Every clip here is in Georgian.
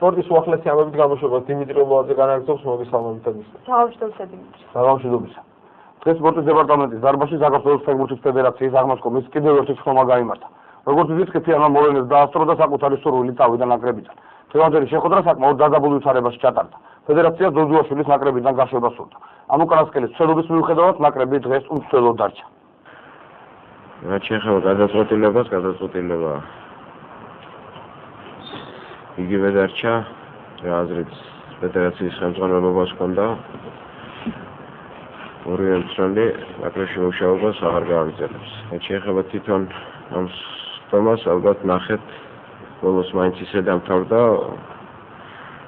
სპორტის უახლესი ამბებით გამოშვებას დიმიტრი ოლოაძე განაგრძობს მოგესალმებით. თავშტელსა დიმიტრი. საღამოშიდობის. დღეს სპორტის დეპარტამენტის დარბაზში საქართველოს ფეხბურთის ფედერაციის აღმასკომის კიდევ ერთი ხმობა გაიმართა. როგორც ვიტყვი, ფიანმა მოვლენებს დაასწრო და საკუთარი სურვილი წავიდა ნაკრებიდან. დღევანდელი შეხვედრა საკმაოდ დაძაბულ ვითარებაში ჩატარდა. ფედერაცია ძოძუაშვილის ნაკრებიდან გაშვება სურდა. ამ უკანასკნელის ცდობის მიუხედავად ნაკრები დღეს უმცველოდ დარჩა. რაც შეეხება გადაწყვეტილება იგივე დარჩა, აზრით ფედერაციის ხელმძღვანელობას ჰქონდა. ორივე მწვრთნელი ნაკრებში მუშაობას აღარ გააგრძელებს. რაც შეეხება თვითონ ამ სტომას, ალბათ ნახეთ, ბოლოს მაინც ისე დამთავრდა.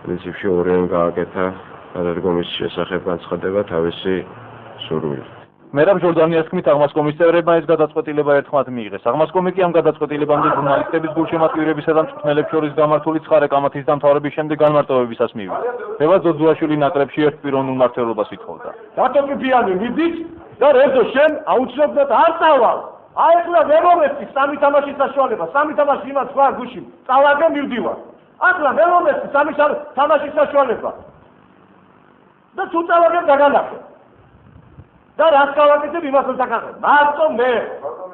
პრინციპში ორივემ გააკეთა გადადგომის შესახებ განცხადება თავისი სურვილით. მერაბ ჟორდანიას თქმით, აღმასკომის წევრებმა ეს გადაწყვეტილება ერთხმად მიიღეს. აღმასკომი კი ამ გადაწყვეტილებამდე ჟურნალისტების გულშემატკივრებისა და მწვრთნელებს შორის გამართული ცხარე კამათის დამთავრების შემდეგ განმარტოვებისას მივიდა. რევაზ ძოძუაშვილი ნაკრებში ერთპიროვნულ მმართველობას ითხოვდა. რატომ ფიანი მიდით და რეზო შენ აუცილებლად არ წავალ. აი ახლა ვერ მომეცი სამი თამაშის საშუალება, სამი თამაში იმას სხვა გუშინ. წავაგე მივდივარ. ახლა ვერ მომეცი სამი თამაშის საშუალება. და თუ წავაგე დაგანახე. და რას გავაკეთებ იმას უსაკახებ. მარტო მე.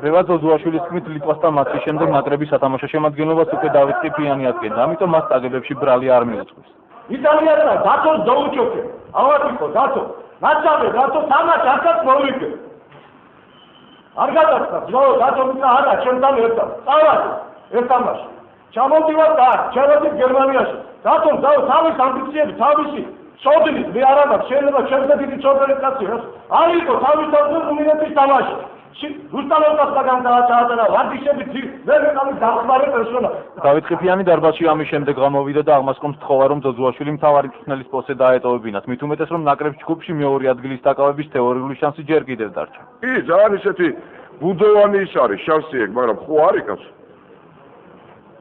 რევაზ ძოძუაშვილის თქმით, ლიტვასთან მატჩის შემდეგ ნაკრების სათამაშო შემადგენლობას უკვე დავით ყიფიანი ადგენდა, ამიტომ მას სტადიონებში ბრალი არ მიუძღვის. იტალიაში დათო დაუჭოქე. ავატიკო დათო. ნაცავე დათო თამაში ახაც მოვიგე. არ გადაწყდა, ძმაო დათო მიწა არა, ჩემთან ერთად. წავადი ერთ თამაში. ჩამოვდივარ და ჩავედი გერმანიაში. დათო თავის ამბიციები, თავისი სოდნით მე არ ამაქვს, შეიძლება ჩემზე დიდი ცოდნით კაცი, არ იყო თავისთავად მინუტის თამაში. რუსტალოვკასთან გააჩააწერა ვარდიშები მე ვიყავი დახმარე პერსონა. დავით ყიფიანი დარბაზში ამის შემდეგ გამოვიდა და აღმასკომს თხოვა, რომ ძოძუაშვილი მთავარი მწვრთნელის პოსტზე დაეტოვებინათ. მით უმეტეს, რომ ნაკრების ჯგუფში მეორე ადგილის დაკავების თეორიული შანსი ჯერ კიდევ დარჩა. კი, ძალიან ისეთი ბუდოვანი ის არის შანსი ეგ, მაგრამ ხო არის კაცო.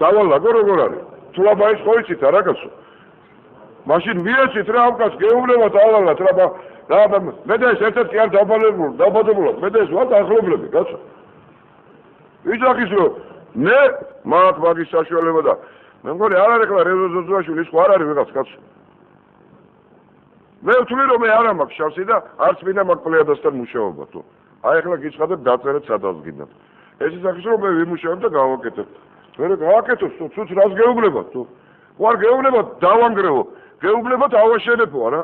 დავალაგო როგორ არის? თუ აბა ის ხო იცით არა კაცო? მაშინ მიეცით რა ამ კაცს გეუბნებათ ავალად რა მე და ეს ერთ-ერთი არ დაბადებულად მე და ეს ვარ ახლობლები კაცო. ვიძახის რომ მე მათ მაგის საშუალება და მე მგონი არ არის ახლა რეზო ძოძუაშვილი ის ხო არ არის ვიღაც კაცო. მე ვთვლი რომ მე არ მაქვს შანსი და არც მინდა მაგ პლეადასთან მუშაობა თუ. აი ახლა გიცხადებ დაწერეთ სადაზგინდათ. ეს ისახის რომ მე ვიმუშავებ და გავაკეთებ. მე გავაკეთოს თუ რას გეუბნებათ თუ. ვარ გეუბნებათ დავანგრევო. გეუბნებათ ავაშენებო არა?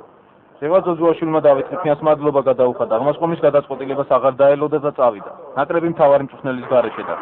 რევაზ ძოძუაშვილმა დავით ყიფიანს მადლობა გადაუხადა. აღმასკომის გადაწყვეტილებას აღარ დაელოდა და წავიდა. ნაკრები მთავარი მწვრთნელის გარეშე და.